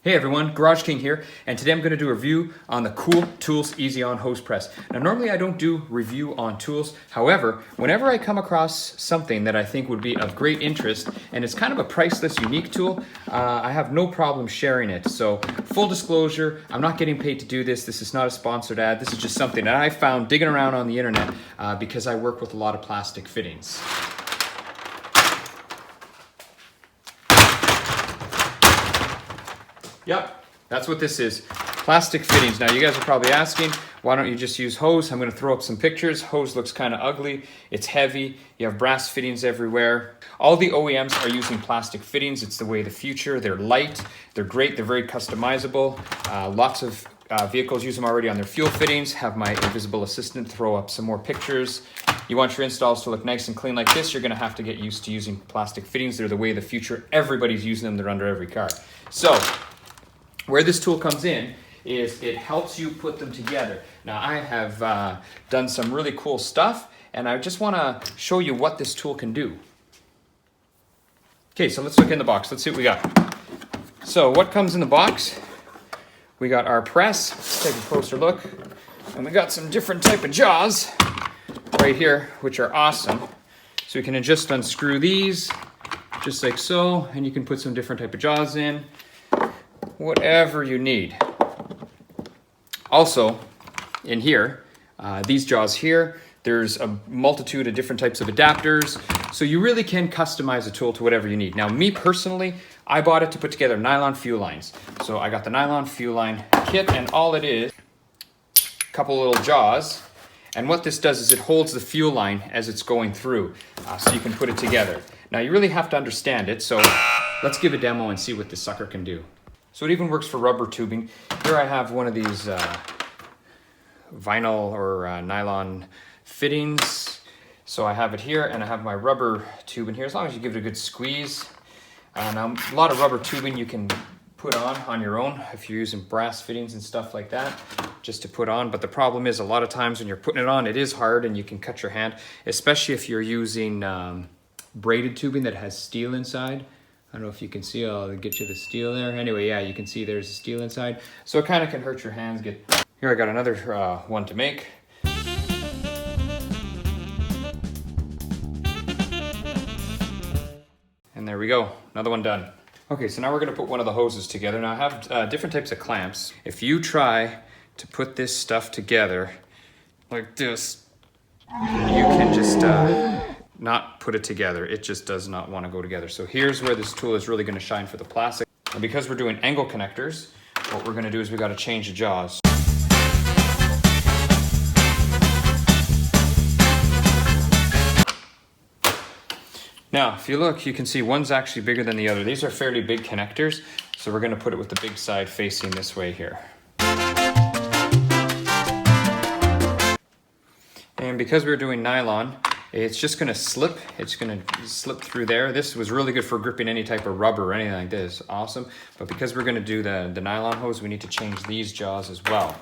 Hey everyone, GarageKing here, and today I'm going to do a review on the Koul Tools Easy On Hose Press. Now normally I don't do review on tools, however, whenever I come across something that I think would be of great interest, and it's kind of a priceless, unique tool, I have no problem sharing it. So full disclosure, I'm not getting paid to do this. This is not a sponsored ad. This is just something that I found digging around on the internet because I work with a lot of plastic fittings. Yep, that's what this is. Plastic fittings. Now you guys are probably asking, why don't you just use hose? I'm going to throw up some pictures. Hose looks kind of ugly. It's heavy. You have brass fittings everywhere. All the OEMs are using plastic fittings. It's the way of the future. They're light. They're great. They're very customizable. Lots of vehicles use them already on their fuel fittings. Have my invisible assistant throw up some more pictures. You want your installs to look nice and clean like this, you're going to have to get used to using plastic fittings. They're the way of the future. Everybody's using them. They're under every car. So where this tool comes in is it helps you put them together. Now I have done some really cool stuff, and I just want to show you what this tool can do. Okay, so let's look in the box. Let's see what we got. So what comes in the box? We got our press. Let's take a closer look. And we got some different type of jaws right here, which are awesome. So we can just unscrew these just like so, and you can put some different type of jaws in. Whatever you need. Also, in here, these jaws here, there's a multitude of different types of adapters, so you really can customize the tool to whatever you need. Now, me personally, I bought it to put together nylon fuel lines. So I got the nylon fuel line kit, and all it is, a couple little jaws, and what this does is it holds the fuel line as it's going through, so you can put it together. Now, you really have to understand it, so let's give a demo and see what this sucker can do. So it even works for rubber tubing. Here I have one of these vinyl or nylon fittings. So I have it here, and I have my rubber tube in here, as long as you give it a good squeeze. Now, a lot of rubber tubing you can put on your own if you're using brass fittings and stuff like that, just to put on. But the problem is a lot of times when you're putting it on, it is hard and you can cut your hand, especially if you're using braided tubing that has steel inside. I don't know if you can see, I'll get you the steel there. Anyway, yeah, you can see there's steel inside. So it kind of can hurt your hands. Here I got another one to make. And there we go, another one done. Okay, so now we're gonna put one of the hoses together. Now I have different types of clamps. If you try to put this stuff together like this, you can just not put it together. It just does not want to go together. So here's where this tool is really going to shine for the plastic. And because we're doing angle connectors, what we're going to do is we got to change the jaws. Now, if you look, you can see one's actually bigger than the other. These are fairly big connectors, so we're going to put it with the big side facing this way here. And because we're doing nylon, it's just going to slip. It's going to slip through there. This was really good for gripping any type of rubber or anything like this. Awesome. But because we're going to do the nylon hose, we need to change these jaws as well.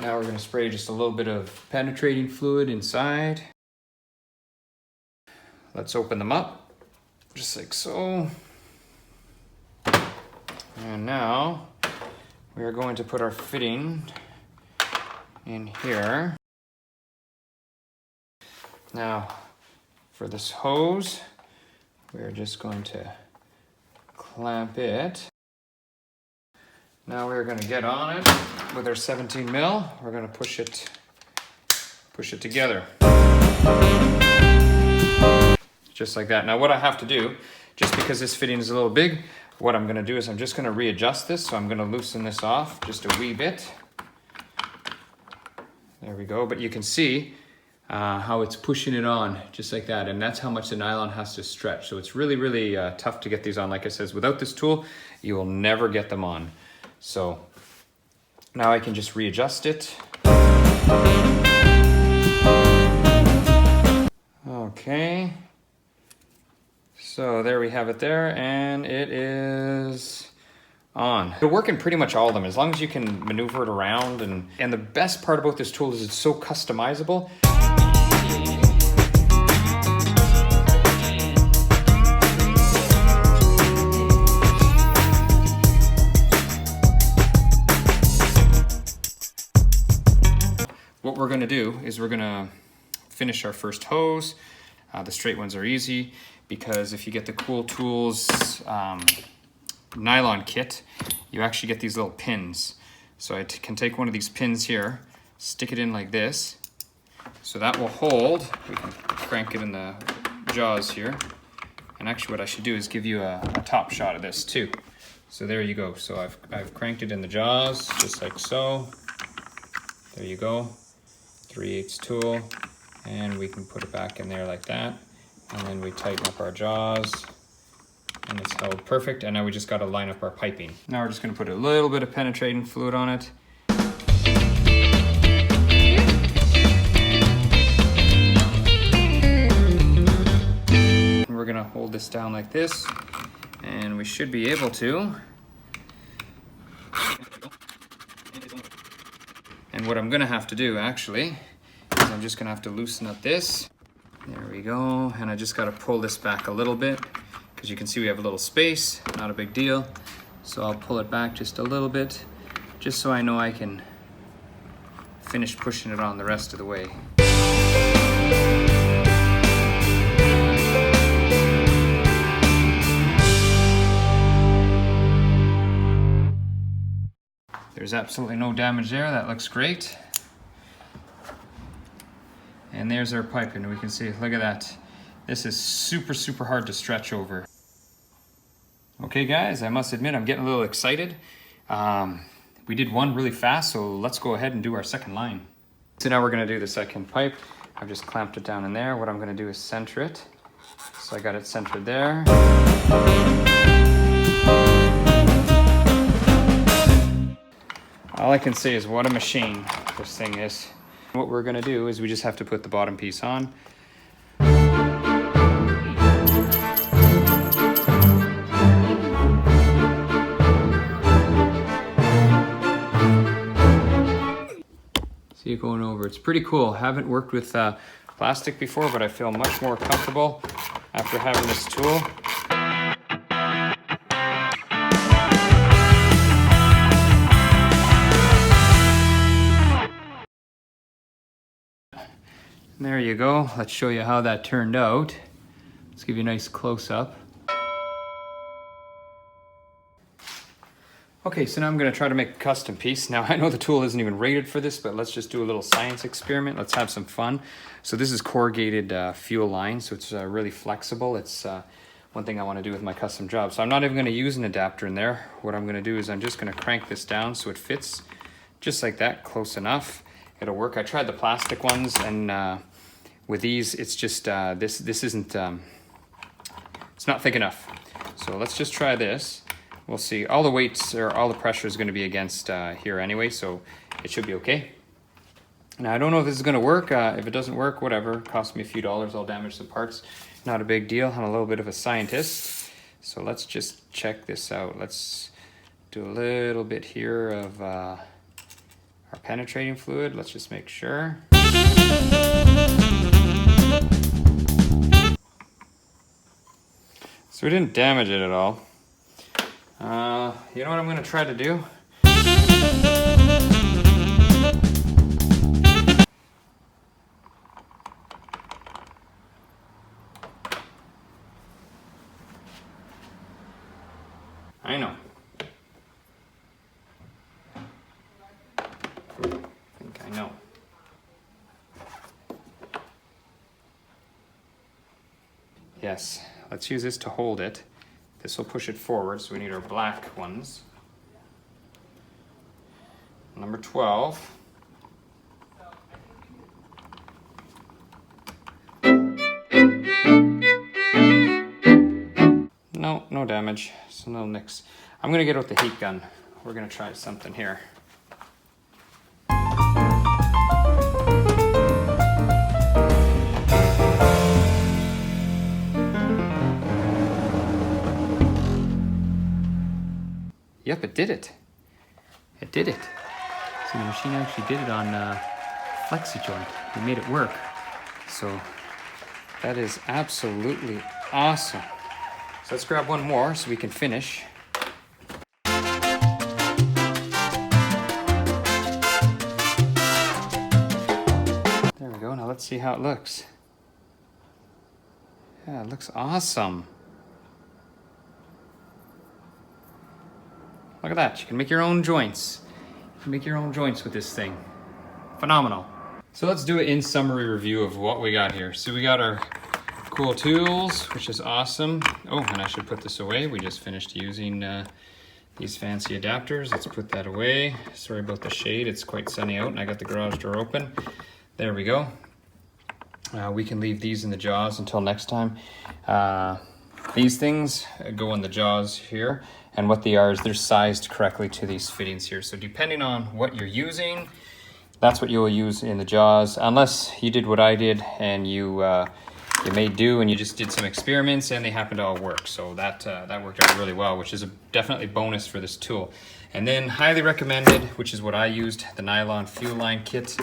Now we're going to spray just a little bit of penetrating fluid inside. Let's open them up. Just like so. And now we are going to put our fitting in here. Now for this hose, we're just going to clamp it. Now we're going to get on it with our 17 mil. We're going to push it together. Just like that. Now what I have to do, just because this fitting is a little big, what I'm going to do is I'm just going to readjust this. So I'm going to loosen this off just a wee bit. There we go. But you can see how it's pushing it on just like that. And that's how much the nylon has to stretch. So it's really, really tough to get these on. Like I said, without this tool, you will never get them on. So now I can just readjust it. Okay. So there we have it there, and it is on. It'll work in pretty much all of them as long as you can maneuver it around. And the best part about this tool is it's so customizable. What we're gonna do is we're gonna finish our first hose. The straight ones are easy because if you get the Koul Tools nylon kit, you actually get these little pins. So I can take one of these pins here, stick it in like this. So that will hold. We can crank it in the jaws here. And actually what I should do is give you a top shot of this too. So there you go. So I've cranked it in the jaws, just like so. There you go. 3/8 tool, and we can put it back in there like that, and then we tighten up our jaws and it's held perfect. And now we just got to line up our piping. Now we're just going to put a little bit of penetrating fluid on it. And we're going to hold this down like this, and we should be able to. And what I'm gonna have to do actually is I'm just gonna have to loosen up this. There we go. And I just gotta pull this back a little bit because you can see we have a little space, not a big deal. So I'll pull it back just a little bit, just so I know I can finish pushing it on the rest of the way. There's absolutely no damage there. That looks great. And there's our piping. We can see, look at that. This is super, super hard to stretch over. Okay guys, I must admit I'm getting a little excited. We did one really fast, so let's go ahead and do our second line. So now we're gonna do the second pipe. I've just clamped it down in there. What I'm gonna do is center it. So I got it centered there. All I can say is what a machine this thing is. What we're gonna do is we just have to put the bottom piece on. See it going over. It's pretty cool. Haven't worked with plastic before, but I feel much more comfortable after having this tool. There you go. Let's show you how that turned out. Let's give you a nice close-up. Okay, so now I'm going to try to make a custom piece. Now I know the tool isn't even rated for this, but let's just do a little science experiment. Let's have some fun. So this is corrugated fuel line, so it's really flexible. It's one thing I want to do with my custom job. So I'm not even going to use an adapter in there. What I'm going to do is I'm just going to crank this down so it fits just like that, close enough. It'll work. I tried the plastic ones, and with these, it's just, this isn't, it's not thick enough. So let's just try this. We'll see. All the weights or all the pressure is going to be against here anyway, so it should be okay. Now I don't know if this is going to work. If it doesn't work, whatever. It cost me a few dollars. I'll damage the parts. Not a big deal. I'm a little bit of a scientist. So let's just check this out. Let's do a little bit here of our penetrating fluid. Let's just make sure. So we didn't damage it at all. You know what I'm going to try to do? I know. I think I know. Yes, let's use this to hold it. This will push it forward, so we need our black ones. Number 12. No, no damage, so no nicks. I'm gonna get out the heat gun. We're gonna try something here. Yep, it did it. It did it. So the machine actually did it on flexi joint. We made it work. So that is absolutely awesome. So let's grab one more so we can finish. There we go. Now let's see how it looks. Yeah, it looks awesome. Look at that. You can make your own joints. You can make your own joints with this thing. Phenomenal. So let's do an in summary review of what we got here. So we got our Koul Tools, which is awesome. Oh, and I should put this away. We just finished using these fancy adapters. Let's put that away. Sorry about the shade. It's quite sunny out and I got the garage door open. There we go. We can leave these in the jaws until next time. These things go in the jaws here, and what they are is they're sized correctly to these fittings here. So depending on what you're using, that's what you'll use in the jaws, unless you did what I did and you made do and you just did some experiments and they happen to all work. So that worked out really well, which is a definitely bonus for this tool. And then highly recommended, which is what I used, the nylon fuel line kit.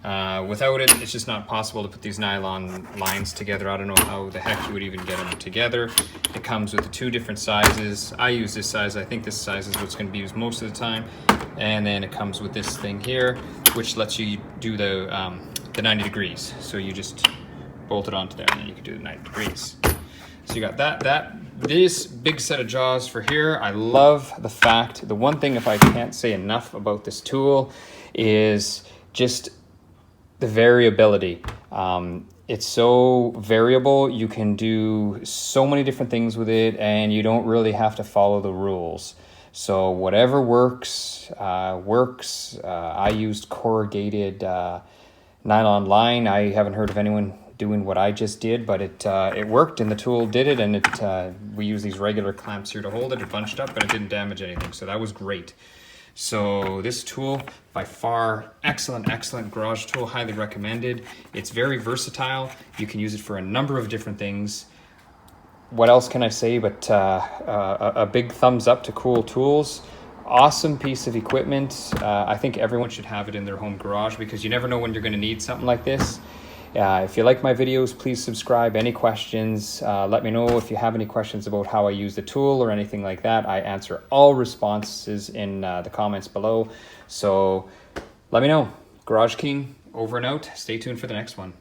Without it, it's just not possible to put these nylon lines together. I don't know how the heck you would even get them together. It comes with the 2 different sizes. I use this size. I think this size is what's going to be used most of the time. And then it comes with this thing here, which lets you do the 90 degrees. So you just bolt it onto there and then you can do the 90 degrees. So you got this big set of jaws for here. I love the fact, the one thing, if I can't say enough about this tool, is just the variability. It's so variable. You can do so many different things with it and you don't really have to follow the rules. So whatever works, works. I used corrugated nylon line. I haven't heard of anyone doing what I just did, but it worked and the tool did it, and we use these regular clamps here to hold it. It bunched up and it didn't damage anything, so that was great. So this tool, by far, excellent garage tool, highly recommended. It's very versatile. You can use it for a number of different things. What else can I say but a big thumbs up to Koul Tools. Awesome piece of equipment. I think everyone should have it in their home garage because you never know when you're going to need something like this. If you like my videos, please subscribe. Any questions, let me know. If you have any questions about how I use the tool or anything like that, I answer all responses in the comments below. So let me know. GarageKing over and out. Stay tuned for the next one.